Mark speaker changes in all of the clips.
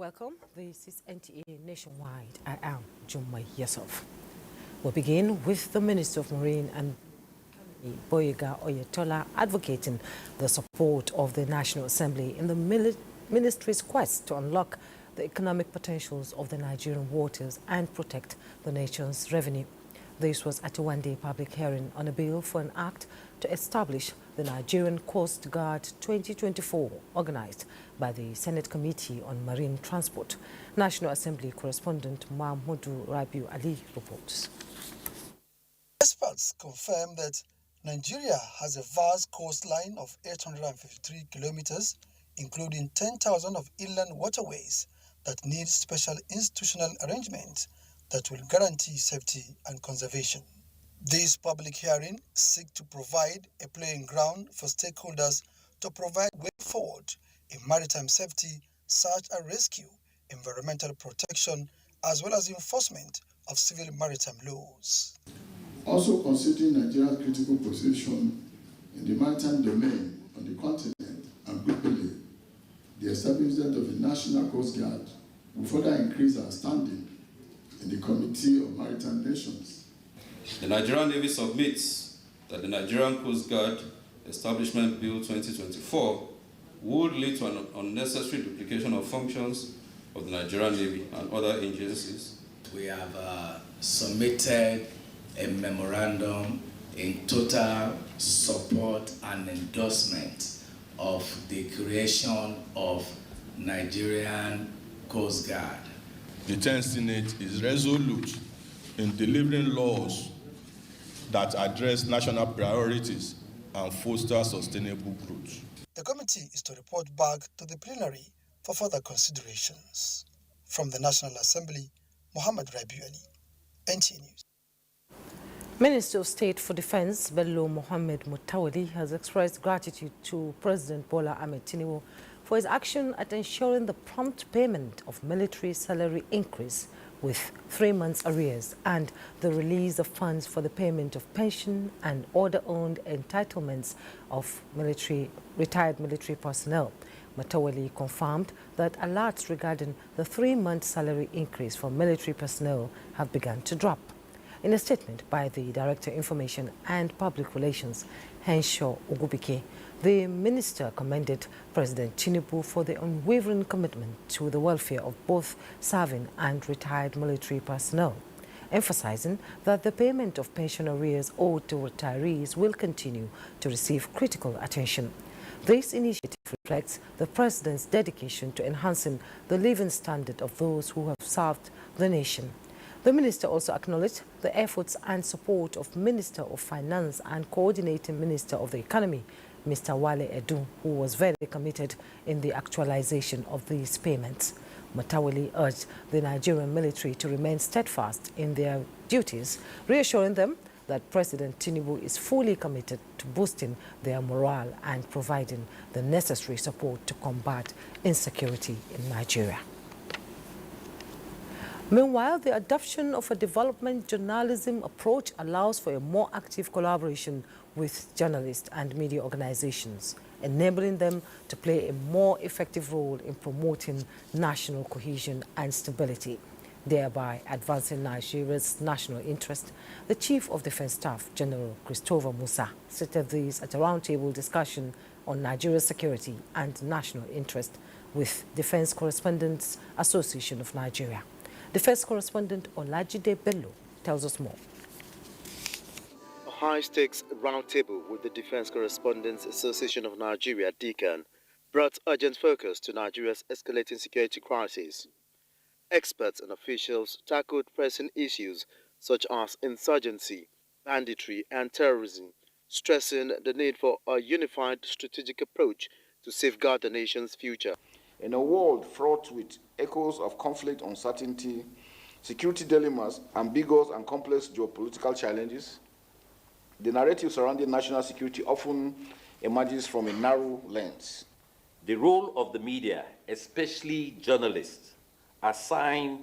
Speaker 1: Welcome. This is NTA Nationwide. I am Jumma Yusuf. We'll begin with the Minister of Marine and Boyega Oyetola advocating the support of the National Assembly in the ministry's quest to unlock the economic potentials of the Nigerian waters and protect the nation's revenue. This was at a one-day public hearing on a bill for an act to establish the Nigerian Coast Guard 2024, organized by the Senate Committee on Marine Transport. National Assembly correspondent Mahmoudou Rabiu Ali reports.
Speaker 2: Experts confirm that Nigeria has a vast coastline of 853 kilometers, including 10,000 of inland waterways that need special institutional arrangements that will guarantee safety and conservation. This public hearing seeks to provide a playing ground for stakeholders to provide way forward in maritime safety, search and rescue, environmental protection, as well as enforcement of civil maritime laws.
Speaker 3: Also considering Nigeria's critical position in the maritime domain on the continent and globally, the establishment of a National Coast Guard will further increase our standing in the Committee of Maritime Nations.
Speaker 4: The Nigerian Navy submits that the Nigerian Coast Guard Establishment Bill 2024 would lead to an unnecessary duplication of functions of the Nigerian Navy and other agencies.
Speaker 5: We have submitted a memorandum in total support and endorsement of the creation of Nigerian Coast Guard.
Speaker 6: The 10th Senate is resolute in delivering laws that address national priorities and foster sustainable growth.
Speaker 2: The committee is to report back to the plenary for further considerations. From the National Assembly, Muhammad Rabiu Ali, NTA News.
Speaker 1: Minister of State for Defense Bello Mohammed Mutawalli has expressed gratitude to President Bola Ahmed Tinubu for his action at ensuring the prompt payment of military salary increase with 3 months arrears and the release of funds for the payment of pension and order-owned entitlements of retired military personnel. Mutawalli confirmed that alerts regarding the 3-month salary increase for military personnel have begun to drop. In a statement by the Director of Information and Public Relations, Henshaw Ogubike, the minister commended President Tinubu for the unwavering commitment to the welfare of both serving and retired military personnel, emphasizing that the payment of pension arrears owed to retirees will continue to receive critical attention. This initiative reflects the president's dedication to enhancing the living standard of those who have served the nation. The minister also acknowledged the efforts and support of Minister of Finance and Coordinating Minister of the Economy, Mr. Wale Edu, who was very committed in the actualization of these payments. Mutawalli urged the Nigerian military to remain steadfast in their duties, reassuring them that President Tinubu is fully committed to boosting their morale and providing the necessary support to combat insecurity in Nigeria. Meanwhile, the adoption of a development journalism approach allows for a more active collaboration with journalists and media organizations, enabling them to play a more effective role in promoting national cohesion and stability, thereby advancing Nigeria's national interest. The Chief of Defense Staff, General Christopher Musa, stated this at a roundtable discussion on Nigeria's security and national interest with Defense Correspondents Association of Nigeria. Defense correspondent Olajide Bello tells us more.
Speaker 7: A high-stakes roundtable with the Defense Correspondents Association of Nigeria, DCAN, brought urgent focus to Nigeria's escalating security crisis. Experts and officials tackled pressing issues such as insurgency, banditry, and terrorism, stressing the need for a unified strategic approach to safeguard the nation's future.
Speaker 8: In a world fraught with echoes of conflict, uncertainty, security dilemmas, ambiguous and complex geopolitical challenges, the narrative surrounding national security often emerges from a narrow lens.
Speaker 9: The role of the media, especially journalists, assigned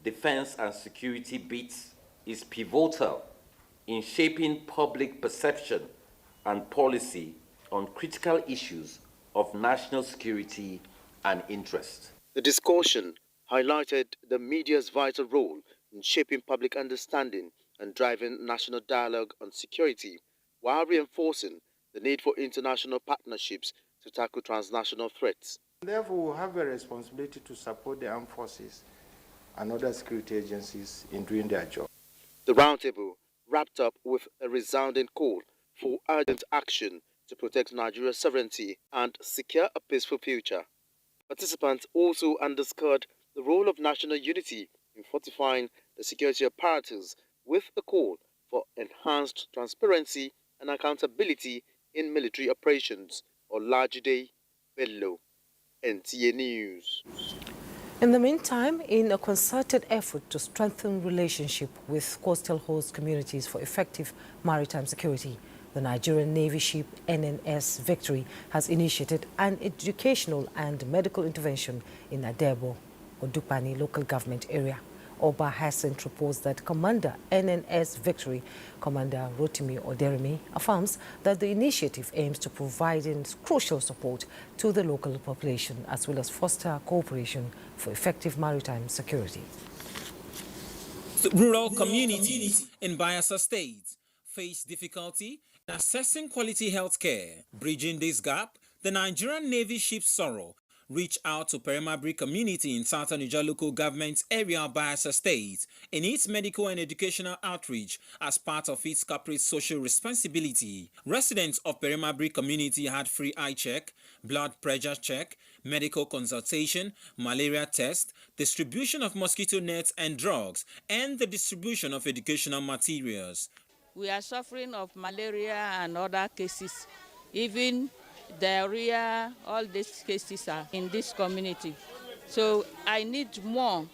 Speaker 9: defense and security beats, is pivotal in shaping public perception and policy on critical issues of national security and interest.
Speaker 7: The discussion highlighted the media's vital role in shaping public understanding and driving national dialogue on security, while reinforcing the need for international partnerships to tackle transnational threats.
Speaker 10: Therefore, we have a responsibility to support the armed forces and other security agencies in doing their job.
Speaker 7: The roundtable wrapped up with a resounding call for urgent action to protect Nigeria's sovereignty and secure a peaceful future. Participants also underscored the role of national unity in fortifying the security apparatus, with a call for enhanced transparency and accountability in military operations. Olajide Bello, NTA News.
Speaker 1: In the meantime, in a concerted effort to strengthen relationship with coastal host communities for effective maritime security, the Nigerian Navy ship NNS Victory has initiated an educational and medical intervention in Adebo, Odupani local government area. Oba Hassan reports that Commander NNS Victory, Commander Rotimi Oderimi, affirms that the initiative aims to provide crucial support to the local population as well as foster cooperation for effective maritime security.
Speaker 11: Rural communities in Bayelsa State face difficulty in accessing quality health care. Bridging this gap, the Nigerian Navy ship Sorrow reached out to Peremabri community in Southern Niger local government area of Bayelsa State in its medical and educational outreach as part of its corporate social responsibility. Residents of Peremabri community had free eye check, blood pressure check, medical consultation, malaria test, distribution of mosquito nets and drugs, and the distribution of educational materials.
Speaker 12: We are suffering of malaria and other cases, even diarrhea. All these cases are in this community. So I need more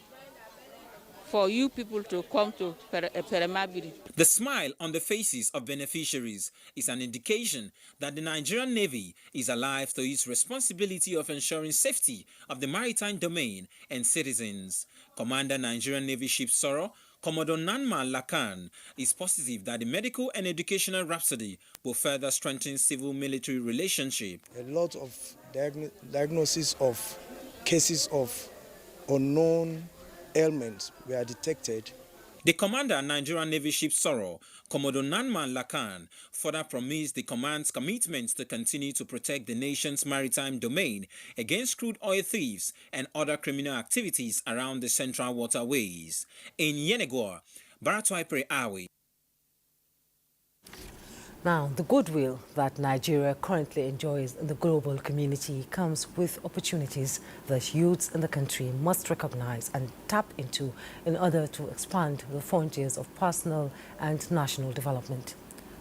Speaker 12: for you people to come to Peremabiri.
Speaker 11: The smile on the faces of beneficiaries is an indication that the Nigerian Navy is alive to its responsibility of ensuring safety of the maritime domain and citizens. Commander Nigerian Navy ship Sorrow, Commodore Nanma Lakan, is positive that the medical and educational rhapsody will further strengthen civil-military relationship.
Speaker 13: A lot of diagnosis of cases of unknown ailments were detected.
Speaker 11: The commander of Nigerian Navy ship Sorrow, Commodore Nanman Lakan, further promised the command's commitment to continue to protect the nation's maritime domain against crude oil thieves and other criminal activities around the central waterways. In Yenagoa, Baratwaipre Awe.
Speaker 1: Now, the goodwill that Nigeria currently enjoys in the global community comes with opportunities that youths in the country must recognize and tap into in order to expand the frontiers of personal and national development.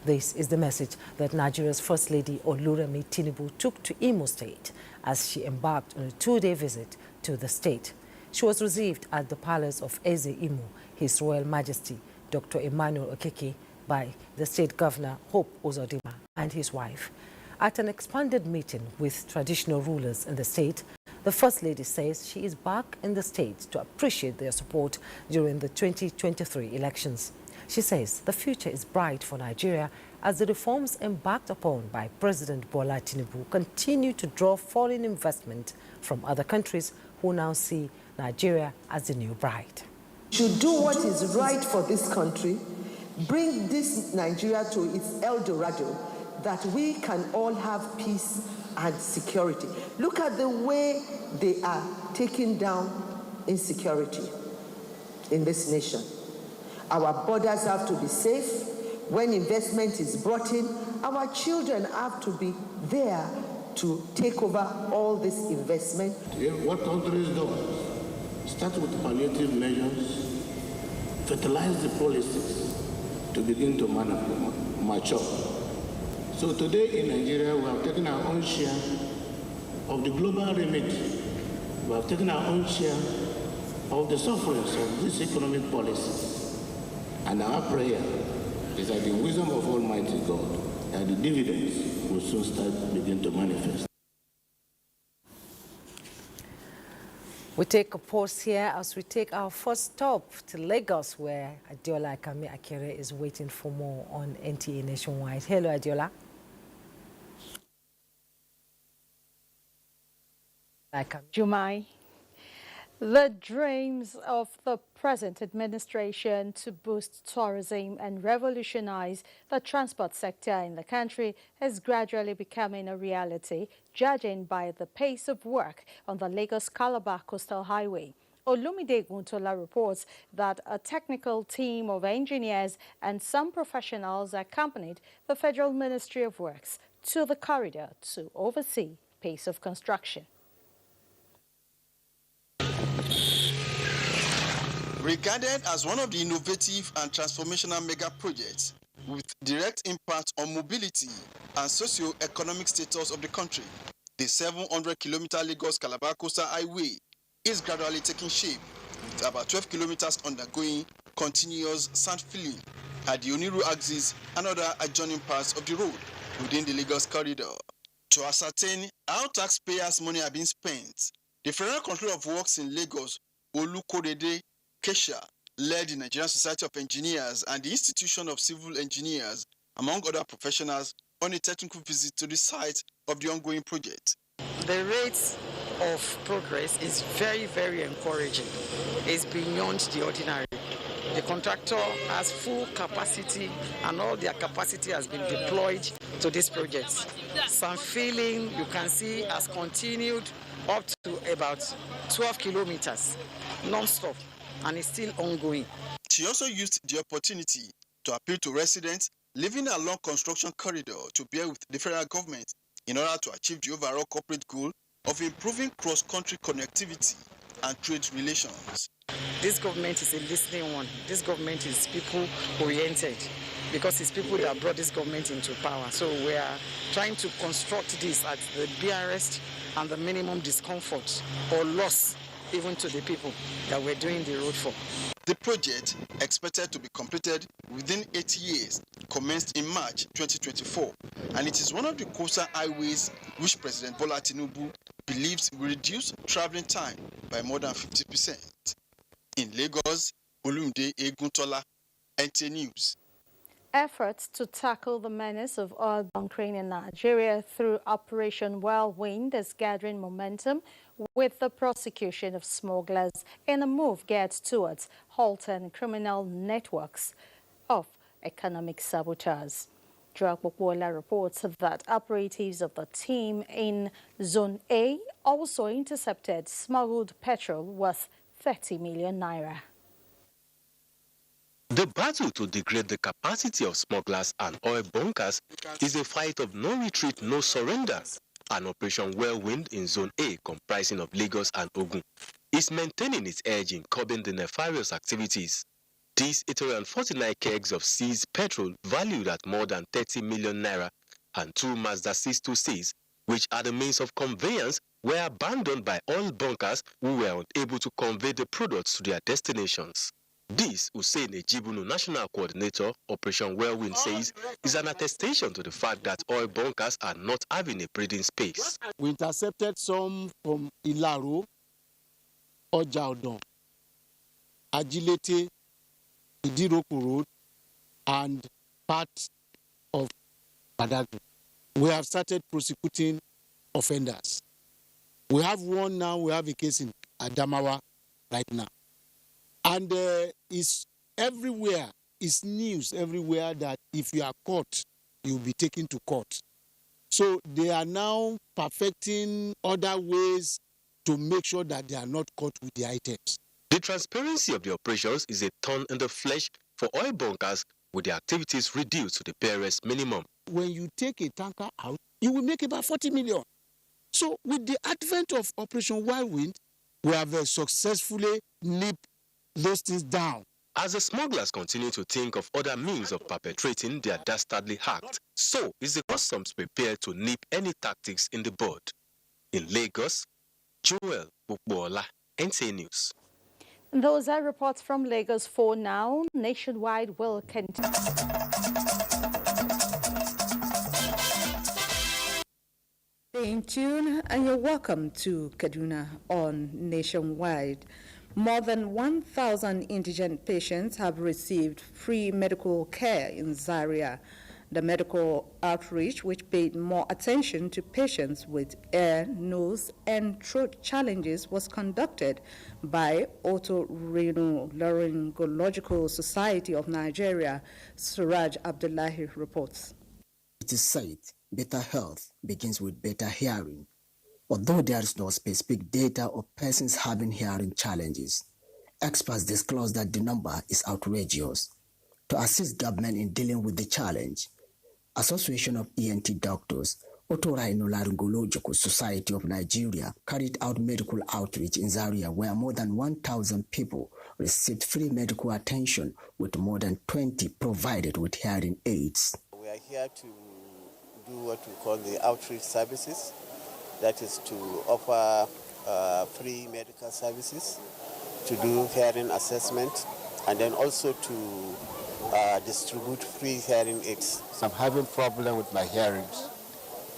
Speaker 1: This is the message that Nigeria's First Lady Oluremi Tinubu took to Imo State as she embarked on a two-day visit to the state. She was received at the palace of Eze Imo, His Royal Majesty Dr. Emmanuel Okeke, by the state governor Hope Uzodimma and his wife. At an expanded meeting with traditional rulers in the state, the First Lady says she is back in the state to appreciate their support during the 2023 elections. She says the future is bright for Nigeria as the reforms embarked upon by President Bola Tinubu continue to draw foreign investment from other countries who now see Nigeria as the new bride.
Speaker 14: Should do what is right for this country, bring this Nigeria to its El Dorado, that we can all have peace and security. Look at the way they are taking down insecurity in this nation. Our borders have to be safe. When investment is brought in, our children have to be there to take over all this investment.
Speaker 15: What countries do? Start with palliative measures, fertilize the policies to begin to mature. So today in Nigeria, we have taken our own share of the global remedy. We have taken our own share of the sufferings of this economic policy. And our prayer is that the wisdom of Almighty God, that the dividends will soon begin to manifest.
Speaker 1: We take a pause here as we take our first stop to Lagos, where Adiola Kami Akere is waiting for more on NTA Nationwide. Hello, Adiola.
Speaker 16: Jumai, The dreams of the present administration to boost tourism and revolutionize the transport sector in the country is gradually becoming a reality, judging by the pace of work on the Lagos-Calabar Coastal Highway. Olumide Guntola reports that a technical team of engineers and some professionals accompanied the Federal Ministry of Works to the corridor to oversee pace of construction.
Speaker 17: Regarded as one of the innovative and transformational mega projects with direct impact on mobility and socio-economic status of the country, the 700-kilometer Lagos-Calabar Coastal Highway is gradually taking shape, with about 12 kilometers undergoing continuous sand filling at the Oniru axis and other adjoining parts of the road within the Lagos corridor. To ascertain how taxpayers' money are being spent, the Federal Controller of Works in Lagos, Olukorede Kesha, led the Nigerian Society of Engineers and the Institution of Civil Engineers, among other professionals, on a technical visit to the site of the ongoing project.
Speaker 18: The rate of progress is very, very encouraging. It's beyond the ordinary. The contractor has full capacity and all their capacity has been deployed to this project. Some filling, you can see, has continued up to about 12 kilometers non-stop, and it's still ongoing.
Speaker 17: She also used the opportunity to appeal to residents living along construction corridor to bear with the federal government in order to achieve the overall corporate goal of improving cross-country connectivity and trade relations.
Speaker 18: This government is a listening one. This government is people-oriented because it's people that brought this government into power. So we are trying to construct this at the barest and the minimum discomfort or loss even to the people that we're doing the road for.
Speaker 17: The project, expected to be completed within 8 years, commenced in March 2024, and it is one of the coastal highways which President Bola Tinubu believes will reduce traveling time by more than 50%. In Lagos, Olumide Eguntola, NTA News.
Speaker 16: Efforts to tackle the menace of oil bunkering in Nigeria through Operation Whirlwind is gathering momentum, with the prosecution of smugglers in a move geared towards halting criminal networks of economic saboteurs. Drug Bokwola reports that operatives of the team in Zone A also intercepted smuggled petrol worth 30 million naira.
Speaker 19: The battle to degrade the capacity of smugglers and oil bunkers is a fight of no retreat, no surrender. An Operation Whirlwind in Zone A, comprising of Lagos and Ogun, is maintaining its edge in curbing the nefarious activities. These 849 kegs of seized petrol valued at more than 30 million naira and 2 Mazda 626, which are the means of conveyance, were abandoned by oil bunkers who were unable to convey the products to their destinations. This, Hussein Ejibunu, National Coordinator, Operation Whirlwind, says is an attestation to the fact that oil bunkers are not having a breathing space.
Speaker 20: We intercepted some from Ilaro, Ojaodon, Agilete, Idiroku Road, and parts of Badagry. We have started prosecuting offenders. We have one now, we have a case in Adamawa right now. And it's everywhere, it's news everywhere that if you are caught, you'll be taken to court. So they are now perfecting other ways to make sure that they are not caught with the items.
Speaker 19: The transparency of the operations is a thorn in the flesh for oil bunkers, with the activities reduced to the barest minimum.
Speaker 20: When you take a tanker out, you will make about 40 million. So with the advent of Operation Whirlwind, we have successfully nipped those things down.
Speaker 19: As the smugglers continue to think of other means of perpetrating their dastardly act, so is the customs prepared to nip any tactics in the bud. In Lagos, Joel Bukbola, NTA News.
Speaker 16: Those are reports from Lagos for now. Nationwide will continue.
Speaker 21: Stay in tune and you're welcome to Kaduna on Nationwide. More than 1,000 indigent patients have received free medical care in Zaria. The medical outreach, which paid more attention to patients with ear, nose, and throat challenges, was conducted by Otorhinolaryngological Society of Nigeria. Suraj Abdullahi reports.
Speaker 3: It is said better health begins with better hearing. Although there is no specific data of persons having hearing challenges, experts disclose that the number is outrageous. To assist government in dealing with the challenge, Association of ENT Doctors, Otorhinolaryngological Society of Nigeria carried out medical outreach in Zaria, where more than 1,000 people received free medical attention, with more than 20 provided with hearing aids.
Speaker 22: We are here to do what we call the outreach services, that is to offer free medical services, to do hearing assessment, and then also to distribute free hearing aids.
Speaker 23: I'm having problem with my hearings.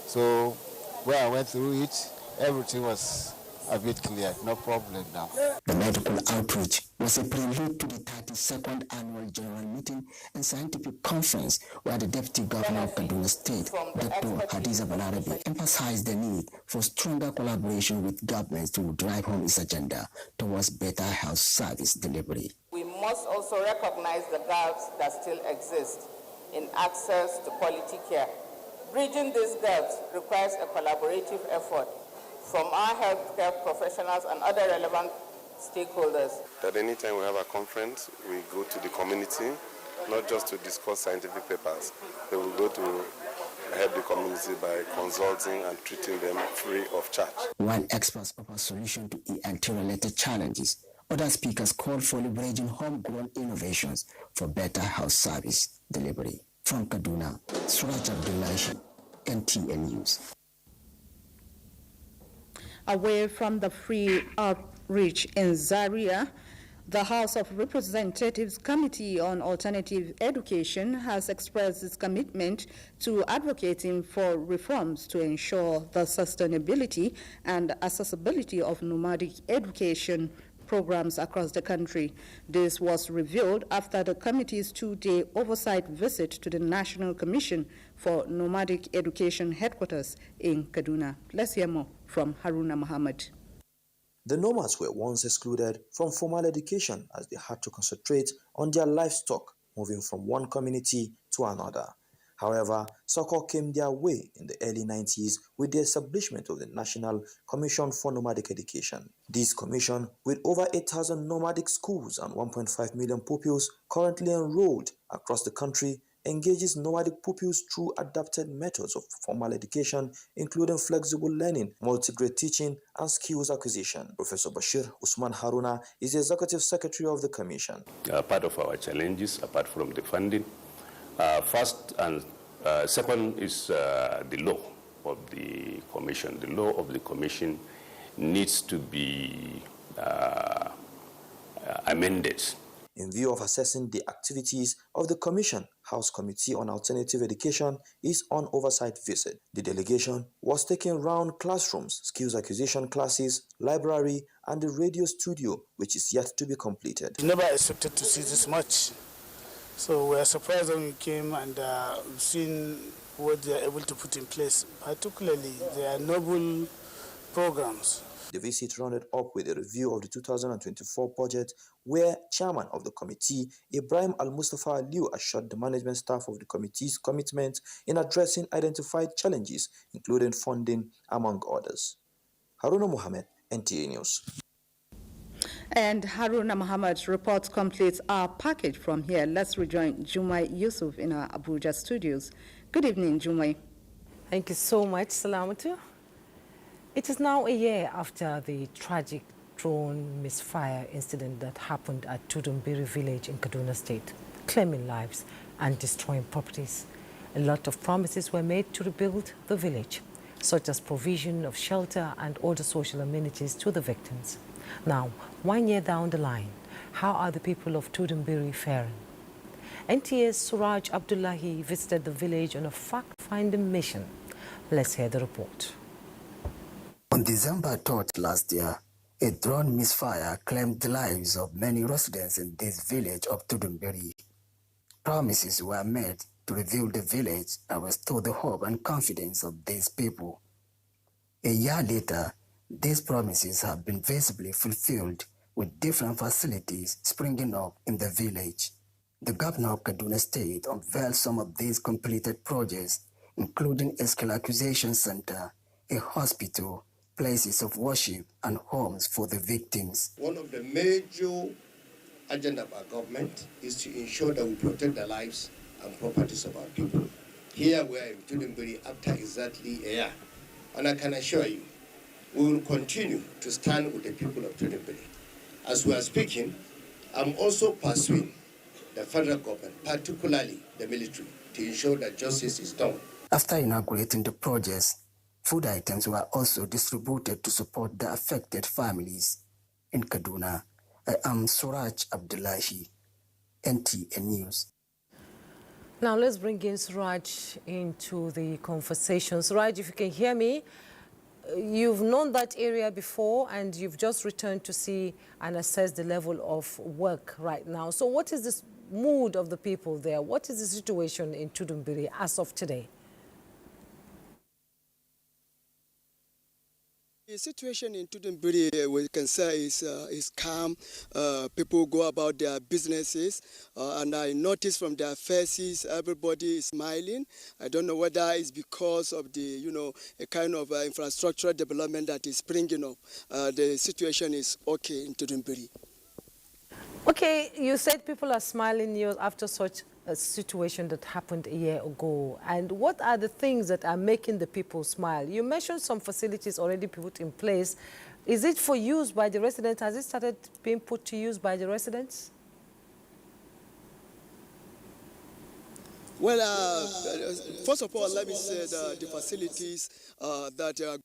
Speaker 23: So when I went through it, everything was a bit clear, no problem now.
Speaker 3: The medical outreach was a prelude to the 32nd Annual General Meeting and Scientific Conference, where the Deputy Governor of Kaduna State, Dr. Hadiza Balarabe, emphasized the need for stronger collaboration with governments to drive home its agenda towards better health service delivery.
Speaker 24: We must also recognize the gaps that still exist in access to quality care. Bridging these gaps requires a collaborative effort from our healthcare professionals and other relevant stakeholders.
Speaker 25: That anytime we have a conference, we go to the community, not just to discuss scientific papers, but we go to help the community by consulting and treating them free of charge.
Speaker 3: While experts offer solutions to ENT-related challenges, other speakers called for leveraging homegrown innovations for better health service delivery. From Kaduna, Suraj Abdullahi, NTA News.
Speaker 21: Away from the free outreach in Zaria, the House of Representatives Committee on Alternative Education has expressed its commitment to advocating for reforms to ensure the sustainability and accessibility of nomadic education programs across the country. This was revealed after the committee's two-day oversight visit to the National Commission for Nomadic Education headquarters in Kaduna. Let's hear more from Haruna Muhammad.
Speaker 26: The nomads were once excluded from formal education as they had to concentrate on their livestock, moving from one community to another. However, succor came their way in the early 90s with the establishment of the National Commission for Nomadic Education. This commission, with over 8,000 nomadic schools and 1.5 million pupils currently enrolled across the country, engages nomadic pupils through adapted methods of formal education, including flexible learning, multi-grade teaching, and skills acquisition. Professor Bashir Usman Haruna is the Executive Secretary of the Commission.
Speaker 27: Part of our challenges, apart from the funding, first and second is the law of the Commission. The law of the Commission needs to be amended.
Speaker 26: In view of assessing the activities of the Commission, House Committee on Alternative Education is on oversight visit. The delegation was taking round classrooms, skills acquisition classes, library, and the radio studio, which is yet to be completed.
Speaker 28: Never expected to see this much. So we are surprised when we came and we've seen what they are able to put in place. Particularly, they are noble programs.
Speaker 26: The visit rounded up with a review of the 2024 budget, where chairman of the committee, Ibrahim Al-Mustafa Aliu, assured the management staff of the committee's commitment in addressing identified challenges, including funding, among others. Haruna Mohammed, NTA News.
Speaker 21: And Haruna Muhammad's report completes our package from here. Let's rejoin Jumai Yusuf in our Abuja studios. Good evening, Jumai.
Speaker 1: Thank you so much, Salamatu. It is now a year after the tragic drone misfire incident that happened at Tudumbiri village in Kaduna State, claiming lives and destroying properties. A lot of promises were made to rebuild the village, such as provision of shelter and other social amenities to the victims. Now, 1 year down the line, how are the people of Tudumbiri faring? NTA's Suraj Abdullahi visited the village on a fact-finding mission. Let's hear the report.
Speaker 3: On December 3rd last year, a drone misfire claimed the lives of many residents in this village of Tudumbiri. Promises were made to rebuild the village and restore the hope and confidence of these people. A year later, these promises have been visibly fulfilled with different facilities springing up in the village. The governor of Kaduna State unveiled some of these completed projects, including a skill acquisition center, a hospital, places of worship, and homes for the victims.
Speaker 2: One of the major agenda of our government is to ensure that we protect the lives and properties of our people. Here we are in Tudunbiri after exactly a year, and I can assure you, we will continue to stand with the people of Tudunbiri. As we are speaking, I'm also pursuing the federal government, particularly the military, to ensure that justice is done.
Speaker 3: After inaugurating the projects, food items were also distributed to support the affected families. In Kaduna, I am Suraj Abdullahi, NTA News.
Speaker 1: Now let's bring in Suraj into the conversation. Suraj, if you can hear me, you've known that area before and you've just returned to see and assess the level of work right now. So what is this mood of the people there? What is the situation in Tudunbiri as of today?
Speaker 4: The situation in Tudunbiri, we can say, is calm. People go about their businesses, and I notice from their faces, everybody is smiling. I don't know whether it's because of the, a kind of infrastructural development that is springing up. The situation is okay in Tudunbiri.
Speaker 1: Okay, you said people are smiling after such a situation that happened a year ago. And what are the things that are making the people smile? You mentioned some facilities already put in place. Is it for use by the residents? Has it started being put to use by the residents?
Speaker 4: Well, first of all, let me say that the facilities that government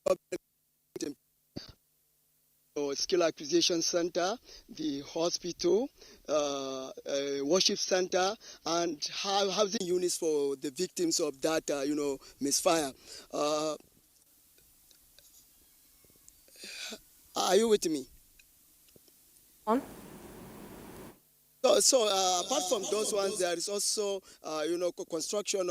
Speaker 4: skill acquisition center, the hospital, worship center, and housing units for the victims of that, misfire. Are you with me?
Speaker 1: On.
Speaker 4: So apart from those ones, there is also, construction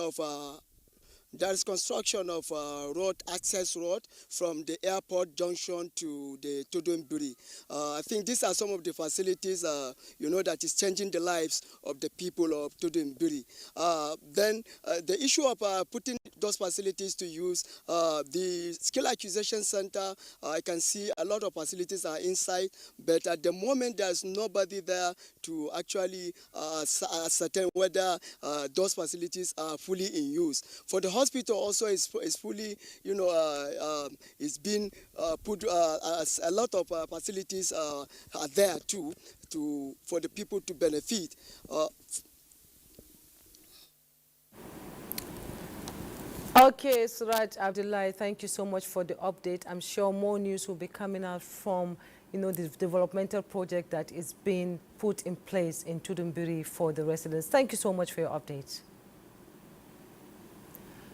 Speaker 4: of road access road from the airport junction to the Tudunbiri. I think these are some of the facilities, that is changing the lives of the people of Tudunbiri. Then the issue of putting those facilities to use, the skill acquisition center, I can see a lot of facilities are inside, but at the moment there's nobody there to actually ascertain whether those facilities are fully in use. For the hospital also is fully, it's been put, a lot of facilities are there too, for the people to benefit.
Speaker 1: Okay, Suraj Abdullahi, thank you so much for the update. I'm sure more news will be coming out from, the developmental project that is being put in place in Tudunbiri for the residents. Thank you so much for your update.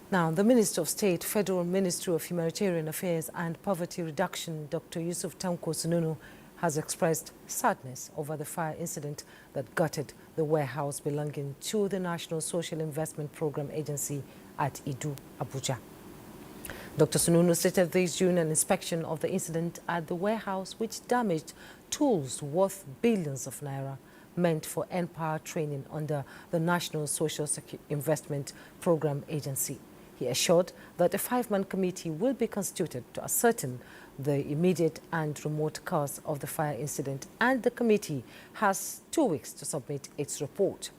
Speaker 1: Now, the Minister of State, Federal Ministry of Humanitarian Affairs and Poverty Reduction, Dr. Yusuf Tanko Sununu, has expressed sadness over the fire incident that gutted the warehouse belonging to the National Social Investment Program Agency at Idu, Abuja. Dr. Sununu stated this during an inspection of the incident at the warehouse, which damaged tools worth billions of naira meant for N-Power training under the National Social Investment Program Agency. He assured that a 5-man committee will be constituted to ascertain the immediate and remote cause of the fire incident, and the committee has 2 weeks to submit its report.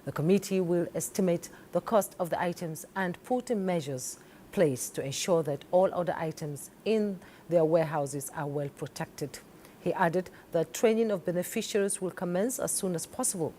Speaker 1: The committee will estimate the cost of the items and put in measures placed to ensure that all other items in their warehouses are well protected. He added that training of beneficiaries will commence as soon as possible.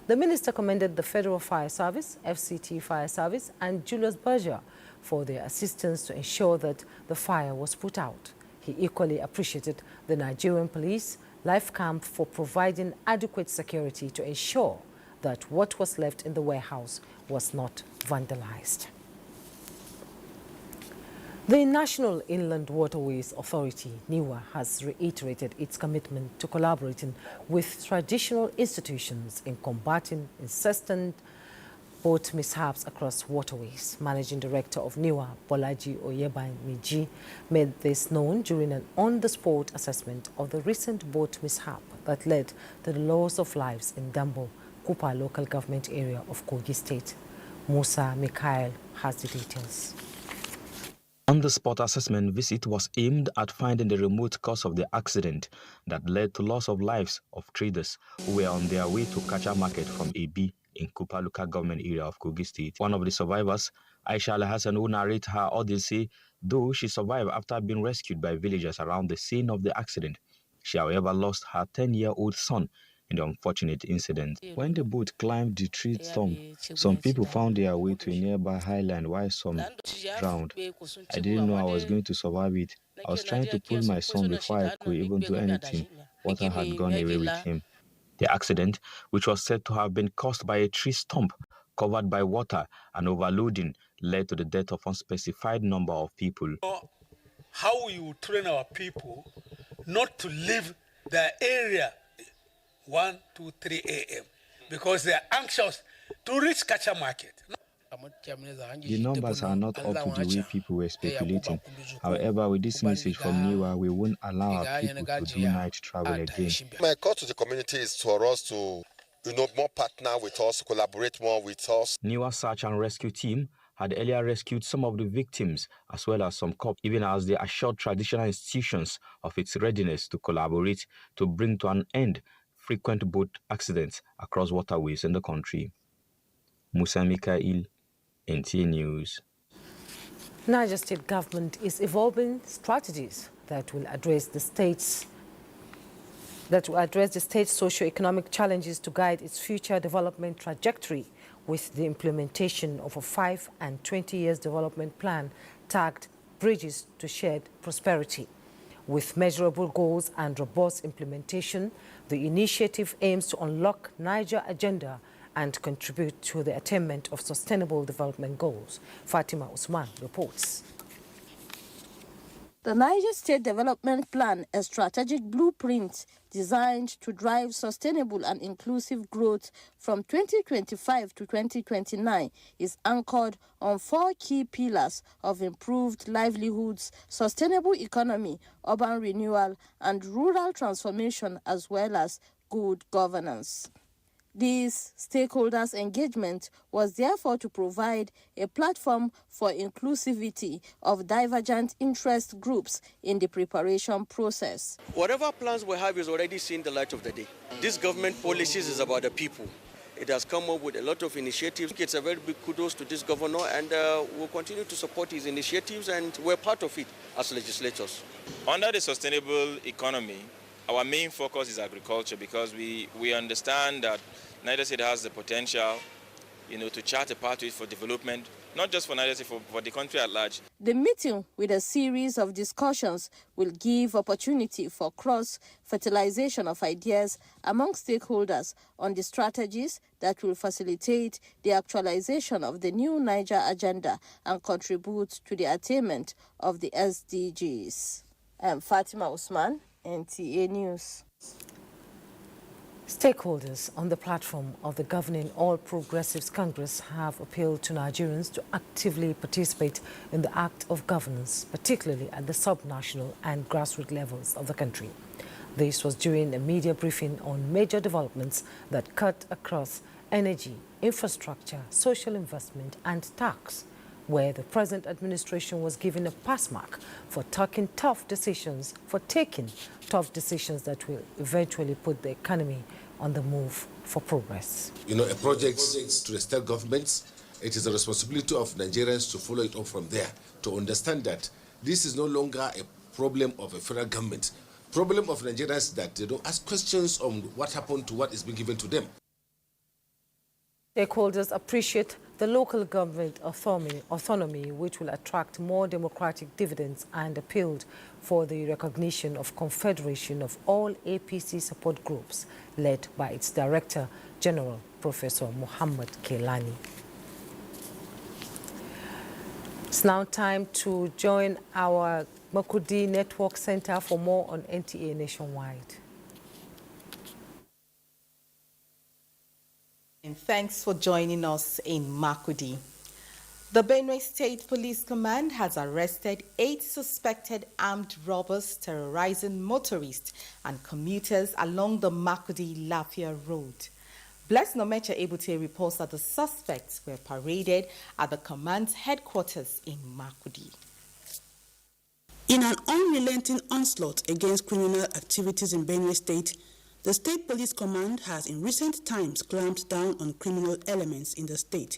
Speaker 1: The minister commended the Federal Fire Service, FCT Fire Service, and Julius Berger for their assistance to ensure that the fire was put out. He equally appreciated the Nigerian police, Life Camp, for providing adequate security to ensure that what was left in the warehouse was not vandalized. The National Inland Waterways Authority, NIWA, has reiterated its commitment to collaborating with traditional institutions in combating incessant boat mishaps across waterways. Managing Director of NIWA, Bolaji Oyebaniji, made this known during an on-the-spot assessment of the recent boat mishap that led to the loss of lives in Dambo, Kupa local government area of Kogi State. Musa Mikhail has the details.
Speaker 5: On-the-spot assessment visit was aimed at finding the remote cause of the accident that led to loss of lives of traders who were on their way to Kacha Market from AB in Kupa local government area of Kogi State. One of the survivors, Aisha Al-Hassan, who narrated her odyssey, though she survived after being rescued by villagers around the scene of the accident. She, however, lost her 10-year-old son in the unfortunate incident. When the boat climbed the tree stump, some people found their way to a nearby highland while some drowned. I didn't know I was going to survive it. I was trying to pull my son before I could even do anything. Water had gone away with him. The accident, which was said to have been caused by a tree stump covered by water and overloading, led to the death of unspecified number of people.
Speaker 6: How we will train our people not to leave the area 1, 2, 3 a.m. because they are anxious to reach Kacha Market.
Speaker 5: The numbers are not up to the way people were speculating. However, with this message from NIWA, we won't allow our people to do night travel again.
Speaker 7: My call to the community is for us to, more partner with us, collaborate more with us.
Speaker 5: NIWA search and rescue team had earlier rescued some of the victims as well as some cops, even as they assured traditional institutions of its readiness to collaborate to bring to an end frequent boat accidents across waterways in the country. Musa Mikhail, NTA News.
Speaker 1: Niger State government is evolving strategies that will address the state's socio-economic challenges to guide its future development trajectory with the implementation of a 5 and 20 years development plan tagged Bridges to Shared Prosperity. With measurable goals and robust implementation, the initiative aims to unlock Niger agenda and contribute to the attainment of sustainable development goals. Fatima Usman reports.
Speaker 8: The Niger State Development Plan, a strategic blueprint designed to drive sustainable and inclusive growth from 2025 to 2029, is anchored on 4 key pillars of improved livelihoods, sustainable economy, urban renewal, and rural transformation, as well as good governance. This stakeholders' engagement was therefore to provide a platform for inclusivity of divergent interest groups in the preparation process.
Speaker 9: Whatever plans we have is already seeing the light of the day. This government policies is about the people. It has come up with a lot of initiatives. It's a very big kudos to this governor, and we'll continue to support his initiatives, and we're part of it as legislators.
Speaker 10: Under the sustainable economy, our main focus is agriculture, because we understand that Niger State has the potential, to chart a pathway for development, not just for Niger State, for the country at large.
Speaker 8: The meeting, with a series of discussions, will give opportunity for cross-fertilization of ideas among stakeholders on the strategies that will facilitate the actualization of the new Niger agenda and contribute to the attainment of the SDGs. I'm Fatima Usman, NTA News.
Speaker 1: Stakeholders on the platform of the governing All Progressives Congress have appealed to Nigerians to actively participate in the act of governance, particularly at the sub-national and grassroots levels of the country. This was during a media briefing on major developments that cut across energy, infrastructure, social investment and tax, where the present administration was given a pass mark for taking tough decisions that will eventually put the economy on the move for progress.
Speaker 12: A project to the state governments, it is the responsibility of Nigerians to follow it up from there, to understand that this is no longer a problem of a federal government. Problem of Nigerians is that they don't ask questions on what happened to what is being given to them.
Speaker 1: Stakeholders appreciate the local government autonomy, which will attract more democratic dividends, and appealed for the recognition of confederation of all APC support groups led by its Director General, Professor Muhammad Kelani. It's now time to join our Makudi Network Center for more on NTA Nationwide.
Speaker 11: And thanks for joining us in Makudi. The Benue State Police Command has arrested 8 suspected armed robbers terrorizing motorists and commuters along the Makudi-Lafia Road. Blessing Omecha Ebute reports that the suspects were paraded at the command's headquarters in Makudi.
Speaker 13: In an unrelenting onslaught against criminal activities in Benue State, the State Police Command has in recent times clamped down on criminal elements in the state.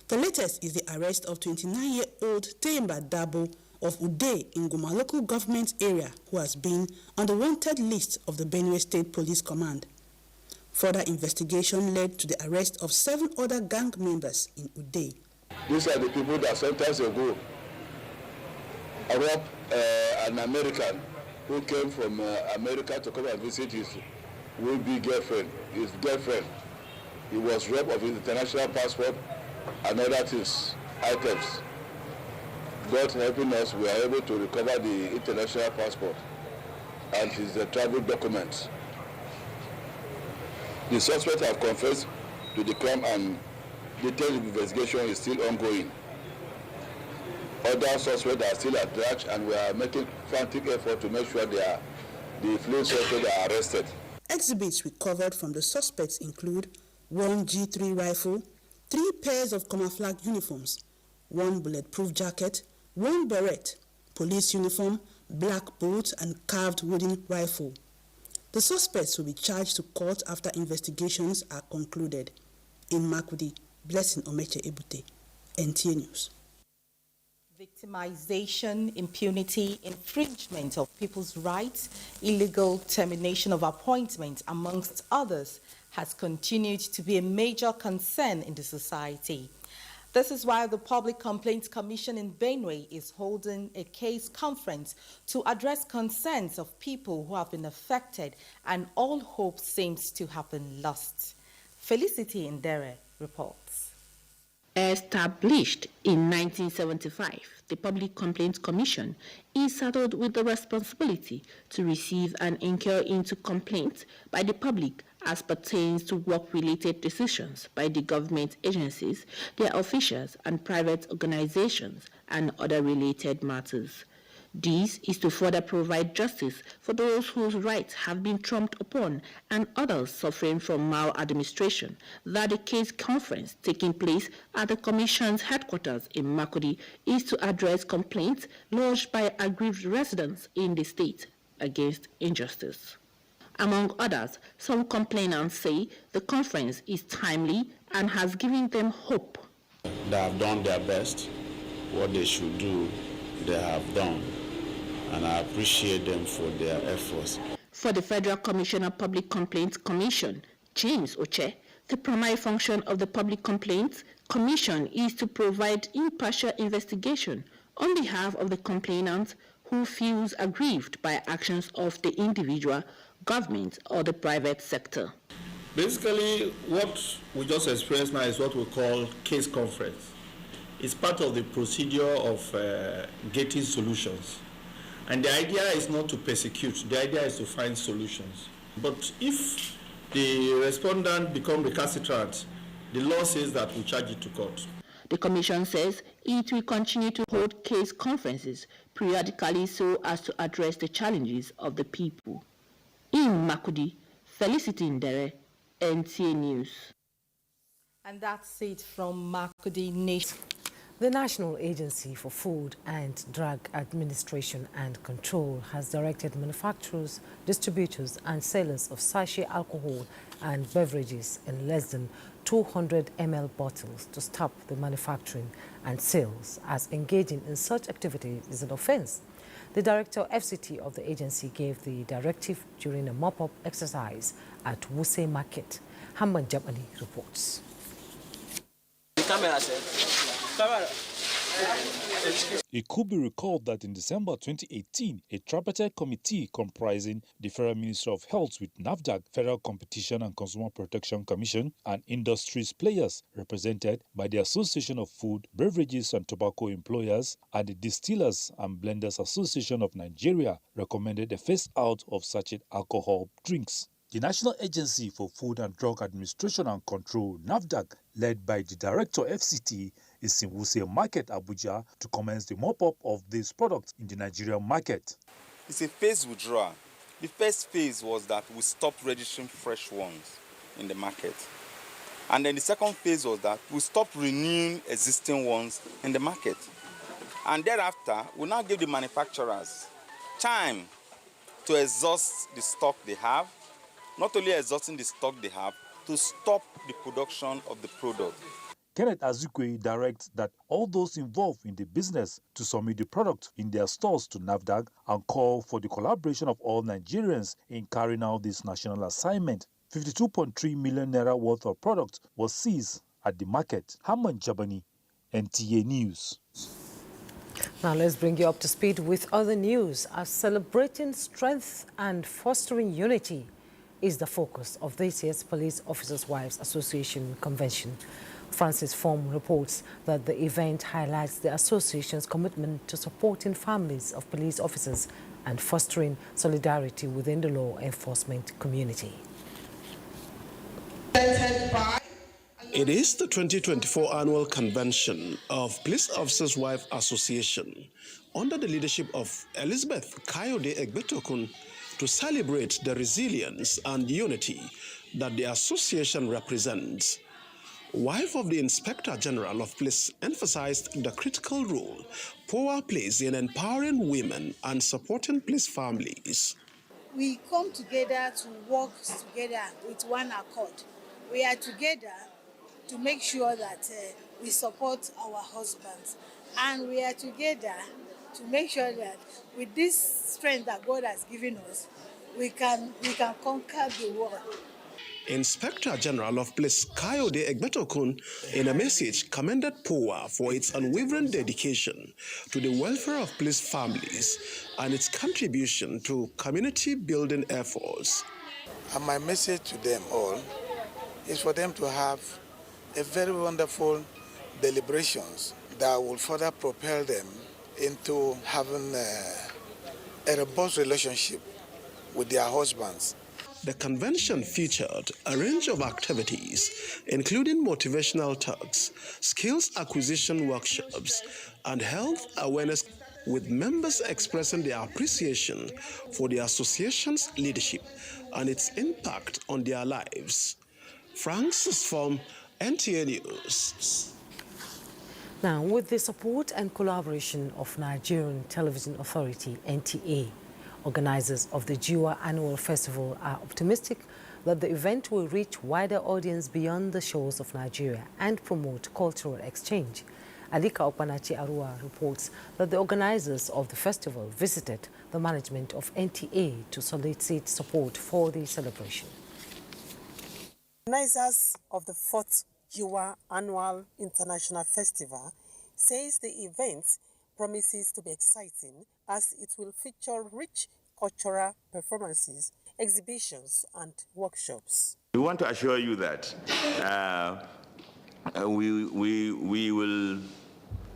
Speaker 13: The latest is the arrest of 29-year-old Temba Dabo of Ude in Guma local government area, who has been on the wanted list of the Benue State Police Command. Further investigation led to the arrest of 7 other gang members in Ude.
Speaker 14: These are the people that sometimes ago robbed an American who came from America to come and visit his would-be girlfriend, his girlfriend. He was robbed of his international passport and other things, items. God helping us, we are able to recover the international passport and his travel documents. The suspects have confessed to the crime and detailed investigation is still ongoing. Other suspects are still at large and we are making frantic effort to make sure the fleeing suspects are arrested.
Speaker 13: Exhibits recovered from the suspects include 1 G3 rifle, 3 pairs of camouflage uniforms, 1 bulletproof jacket, 1 beret, police uniform, black boots, and carved wooden rifle. The suspects will be charged to court after investigations are concluded. In Makudi, Blessing Omeche Ebute, NTA News.
Speaker 11: Victimization, impunity, infringement of people's rights, illegal termination of appointments, amongst others, has continued to be a major concern in the society. This is why the Public Complaints Commission in Benue is holding a case conference to address concerns of people who have been affected, and all hope seems to have been lost. Felicity Ndere reports.
Speaker 15: Established in 1975, the Public Complaints Commission is saddled with the responsibility to receive and inquire into complaints by the public as pertains to work-related decisions by the government agencies, their officials, and private organizations, and other related matters. This is to further provide justice for those whose rights have been trumped upon and others suffering from maladministration. That the case conference taking place at the Commission's headquarters in Makudi is to address complaints lodged by aggrieved residents in the state against injustice. Among others, some complainants say the conference is timely and has given them hope.
Speaker 17: They have done their best. What they should do, they have done. And I appreciate them for their efforts.
Speaker 15: For the Federal Commissioner Public Complaints Commission, James Oche, the primary function of the Public Complaints Commission is to provide impartial investigation on behalf of the complainant who feels aggrieved by actions of the individual, government, or the private sector.
Speaker 17: Basically, what we just experienced now is what we call case conference. It's part of the procedure of getting solutions. And the idea is not to persecute, the idea is to find solutions. But if the respondent becomes recalcitrant, the law says that we charge it to court.
Speaker 15: The Commission says it will continue to hold case conferences periodically so as to address the challenges of the people. In Makudi, Felicity Ndere, NTA News.
Speaker 11: And that's it from Makudi Nation.
Speaker 1: The National Agency for Food and Drug Administration and Control has directed manufacturers, distributors and sellers of sachet alcohol and beverages in less than 200 ml bottles to stop the manufacturing and sales, as engaging in such activity is an offense. The Director FCT of the agency gave the directive during a mop-up exercise at Wuse Market. Hamman Jabani reports.
Speaker 18: The camera said.
Speaker 19: It could be recalled that in December 2018, a tripartite committee comprising the Federal Ministry of Health with NAFDAC, Federal Competition and Consumer Protection Commission, and industries players represented by the Association of Food, Beverages and Tobacco Employers and the Distillers and Blenders Association of Nigeria recommended the phase out of sachet alcohol drinks. The National Agency for Food and Drug Administration and Control, NAFDAC, led by the Director FCT, is in Wuse Market, Abuja, to commence the mop-up of this product in the Nigerian market.
Speaker 16: It's a phase withdrawal. The first phase was that we stopped registering fresh ones in the market. And then the second phase was that we stopped renewing existing ones in the market. And thereafter, we now give the manufacturers time to exhaust the stock they have, not only exhausting the stock they have, to stop the production of the product.
Speaker 19: Kenneth Azukwe directs that all those involved in the business to submit the product in their stores to NAFDAC and call for the collaboration of all Nigerians in carrying out this national assignment. 52.3 million naira worth of product was seized at the market. Haman Jabani, NTA News.
Speaker 1: Now let's bring you up to speed with other news. As celebrating strength and fostering unity is the focus of this year's Police Officers' Wives Association Convention. Francis Form reports that the event highlights the association's commitment to supporting families of police officers and fostering solidarity within the law enforcement community.
Speaker 20: It is the 2024 annual convention of Police Officers' Wife Association under the leadership of Elizabeth Kayode Egbetokun to celebrate the resilience and unity that the association represents. Wife of the Inspector General of Police emphasized the critical role POA plays in empowering women and supporting police families.
Speaker 22: We come together to work together with one accord. We are together to make sure that we support our husbands, and we are together to make sure that with this strength that God has given us, we can conquer the world.
Speaker 20: Inspector General of Police Kayode Egbetokun, in a message, commended POA for its unwavering dedication to the welfare of police families and its contribution to community-building efforts.
Speaker 23: And my message to them all is for them to have a very wonderful deliberations that will further propel them into having a robust relationship with their husbands.
Speaker 20: The convention featured a range of activities, including motivational talks, skills acquisition workshops, and health awareness, with members expressing their appreciation for the association's leadership and its impact on their lives. Francis from NTA News.
Speaker 1: Now, with the support and collaboration of Nigerian Television Authority, NTA, organizers of the Jiwa Annual Festival are optimistic that the event will reach wider audience beyond the shores of Nigeria and promote cultural exchange. Alika Opanachi Arua reports that the organizers of the festival visited the management of NTA to solicit support for the celebration.
Speaker 24: Organizers of the 4th Jiwa Annual International Festival says the event promises to be exciting as it will feature rich cultural performances, exhibitions and workshops.
Speaker 25: We want to assure you that we will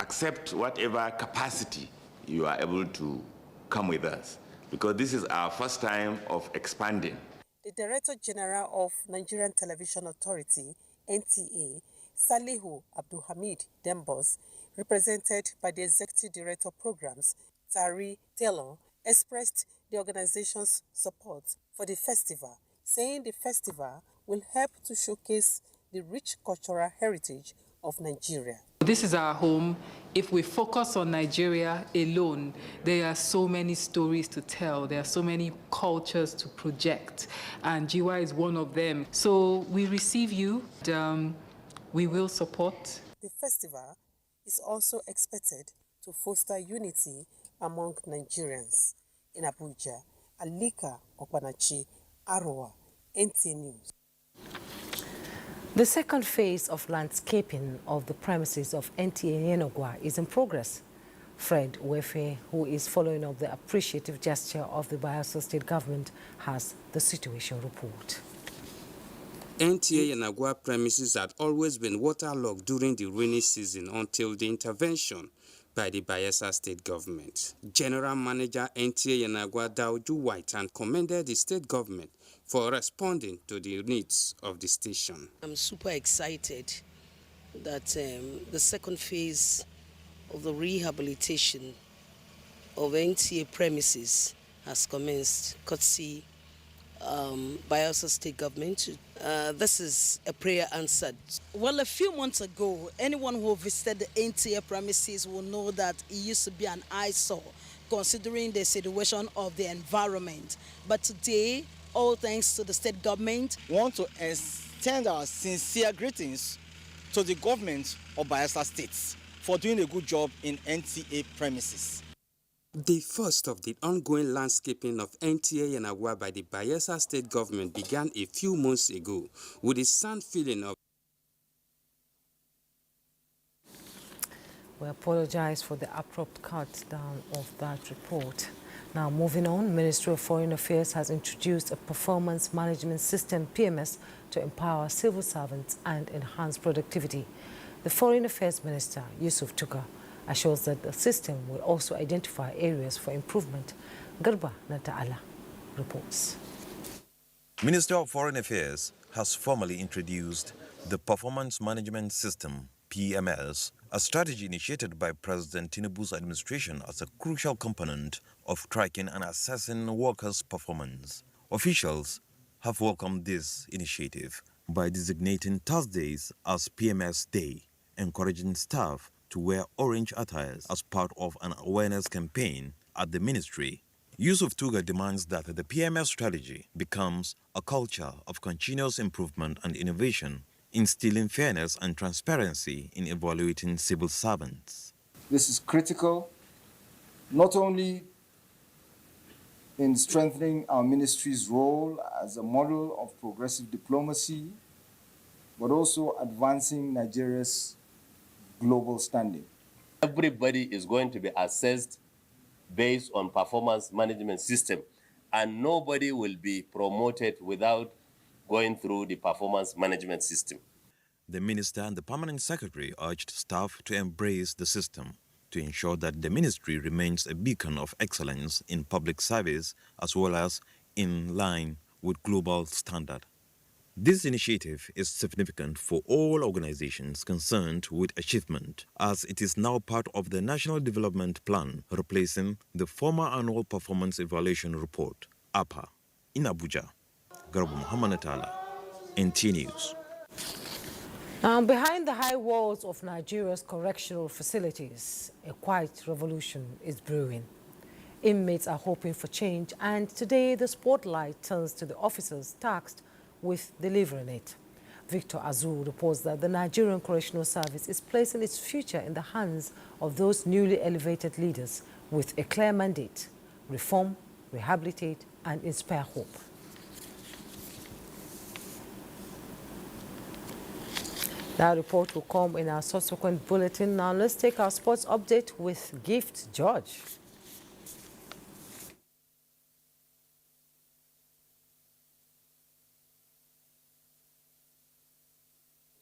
Speaker 25: accept whatever capacity you are able to come with us, because this is our first time of expanding.
Speaker 24: The Director General of Nigerian Television Authority, NTA, Salihu Abdulhamid Dembos, represented by the Executive Director of Programs, Tari Taylor, expressed the organization's support for the festival, saying the festival will help to showcase the rich cultural heritage of Nigeria.
Speaker 27: This is our home. If we focus on Nigeria alone, there are so many stories to tell. There are so many cultures to project, and Jiwa is one of them. So we receive you, and we will support.
Speaker 24: The festival is also expected to foster unity among Nigerians. In Abuja, Alika Opanachi, Arua, NTA News.
Speaker 1: The second phase of landscaping of the premises of NTA Yenogwa is in progress. Fred Wefe, who is following up the appreciative gesture of the Bayelsa State government, has the situation report.
Speaker 28: NTA Yenogwa premises had always been waterlogged during the rainy season until the intervention by the Bayelsa State government. General Manager NTA Yenogwa Dauju White and commended the state government for responding to the needs of the station.
Speaker 2: I'm super excited that the second phase of the rehabilitation of NTA premises has commenced, courtesy Bayelsa State Government. This is a prayer answered.
Speaker 3: Well, a few months ago, anyone who visited the NTA premises will know that it used to be an eyesore, considering the situation of the environment. But today, all thanks to the state government,
Speaker 4: we want to extend our sincere greetings to the government of Bayelsa State for doing a good job in NTA premises.
Speaker 28: The first of the ongoing landscaping of NTA and Abuja by the Bayelsa State Government began a few months ago with the sand filling of.
Speaker 1: We apologize for the abrupt cut down of that report. Now, moving on, Ministry of Foreign Affairs has introduced a performance management system, PMS, to empower civil servants and enhance productivity. The Foreign Affairs Minister, Yusuf Tuga, assures that the system will also identify areas for improvement. Garba Nata'ala reports.
Speaker 5: Minister of Foreign Affairs has formally introduced the Performance Management System, PMS, a strategy initiated by President Tinubu's administration as a crucial component of tracking and assessing workers' performance. Officials have welcomed this initiative by designating Thursdays as PMS Day, encouraging staff to wear orange attires as part of an awareness campaign at the ministry. Yusuf Tuga demands that the PMS strategy becomes a culture of continuous improvement and innovation, instilling fairness and transparency in evaluating civil servants.
Speaker 6: This is critical, not only in strengthening our ministry's role as a model of progressive diplomacy, but also advancing Nigeria's global standing.
Speaker 7: Everybody is going to be assessed based on performance management system, and nobody will be promoted without going through the performance management system.
Speaker 5: The minister and the permanent secretary urged staff to embrace the system to ensure that the ministry remains a beacon of excellence in public service as well as in line with global standard. This initiative is significant for all organizations concerned with achievement, as it is now part of the National Development Plan, replacing the former Annual Performance Evaluation Report, APA, in Abuja. Garba Muhammad Natala, NTA News.
Speaker 1: Behind the high walls of Nigeria's correctional facilities, a quiet revolution is brewing. Inmates are hoping for change, and today the spotlight turns to the officers tasked with delivering it. Victor Azul reports that the Nigerian Correctional Service is placing its future in the hands of those newly elevated leaders with a clear mandate: reform, rehabilitate, and inspire hope. That report will come in our subsequent bulletin. Now let's take our sports update with Gift George.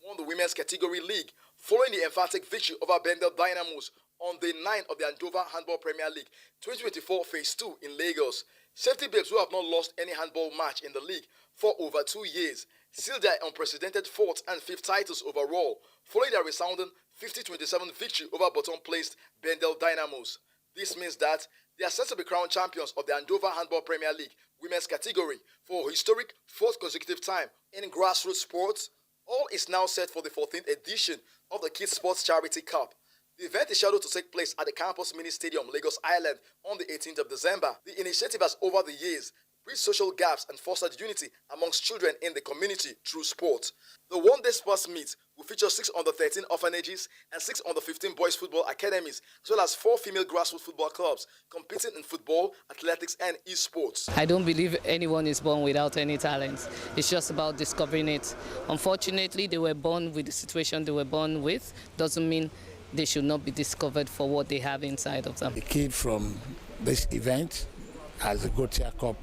Speaker 21: Won the women's category league following the emphatic victory over Bendel Dynamos on day 9 of the Andover Handball Premier League 2024 Phase 2 in Lagos. Safety Babes, who have not lost any handball match in the league for over 2 years, sealed their unprecedented 4th and 5th titles overall, following their resounding 50-27 victory over bottom-placed Bendel Dynamos. This means that they are set to be crowned champions of the Andover Handball Premier League women's category for a historic 4th consecutive time in grassroots sports. All is now set for the 14th edition of the Kids Sports Charity Cup. The event is scheduled to take place at the Campus Mini Stadium, Lagos Island, on the 18th of December. The initiative has, over the years, bridged social gaps and fostered unity amongst children in the community through sport. The one-day sports meet will feature 6 under-13 orphanages and 6 under-15 boys football academies, as well as 4 female grassroots football clubs competing in football, athletics, and esports.
Speaker 26: I don't believe anyone is born without any talent. It's just about discovering it. Unfortunately, they were born with the situation they were born with. Doesn't mean they should not be discovered for what they have inside of them.
Speaker 29: The kid from this event as a Gotia Cup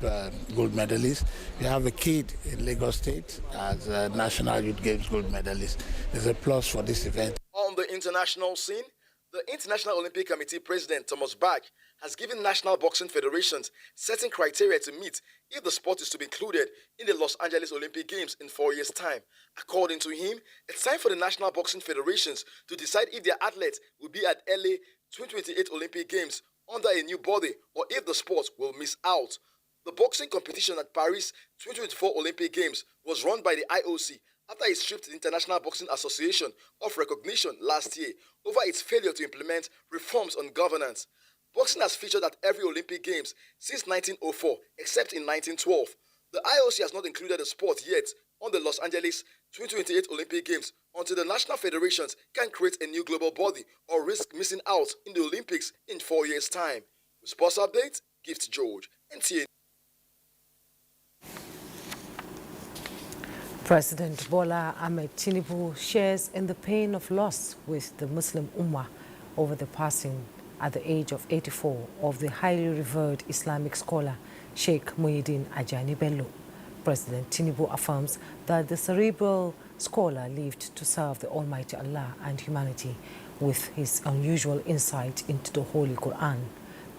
Speaker 29: gold medalist. We have a kid in Lagos State as a National Youth Games gold medalist. There's a plus for this event.
Speaker 21: On the international scene, The International Olympic Committee President Thomas Bach has given national boxing federations certain criteria to meet if the sport is to be included in the Los Angeles Olympic Games in 4 years' time. According to him, it's time for the national boxing federations to decide if their athletes will be at LA 2028 Olympic Games under a new body or if the sport will miss out. The boxing competition at Paris 2024 Olympic Games was run by the IOC after it stripped the International Boxing Association of recognition last year over its failure to implement reforms on governance. Boxing has featured at every Olympic Games since 1904, except in 1912. The IOC has not included the sport yet on the Los Angeles 2028 Olympic Games until the national federations can create a new global body or risk missing out in the Olympics in 4 years' time. With Sports Update, Gift George, NTA.
Speaker 1: President Bola Ahmed Tinubu shares in the pain of loss with the Muslim Ummah over the passing at the age of 84 of the highly revered Islamic scholar Sheikh Muhyiddin Ajani Bello. President Tinubu affirms that the cerebral scholar lived to serve the Almighty Allah and humanity with his unusual insight into the Holy Quran,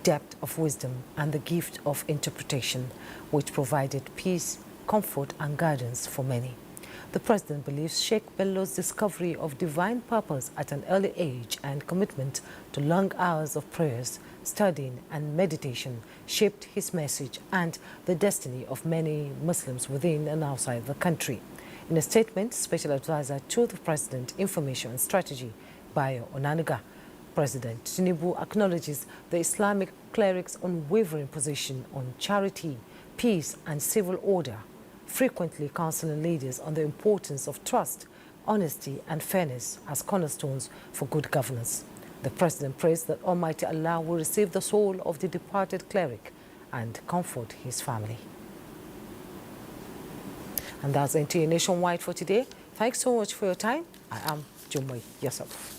Speaker 1: depth of wisdom and the gift of interpretation, which provided peace, comfort and guidance for many. The president believes Sheikh Bello's discovery of divine purpose at an early age and commitment to long hours of prayers, studying and meditation shaped his message and the destiny of many Muslims within and outside the country. In a statement, Special Advisor to the President, Information and Strategy, Bayo Onanuga, President Tinubu acknowledges the Islamic cleric's unwavering position on charity, peace and civil order, frequently counseling leaders on the importance of trust, honesty and fairness as cornerstones for good governance. The President prays that Almighty Allah will receive the soul of the departed cleric and comfort his family. And that's NTA Nationwide for today. Thanks so much for your time. I am Jumwei Yusuf.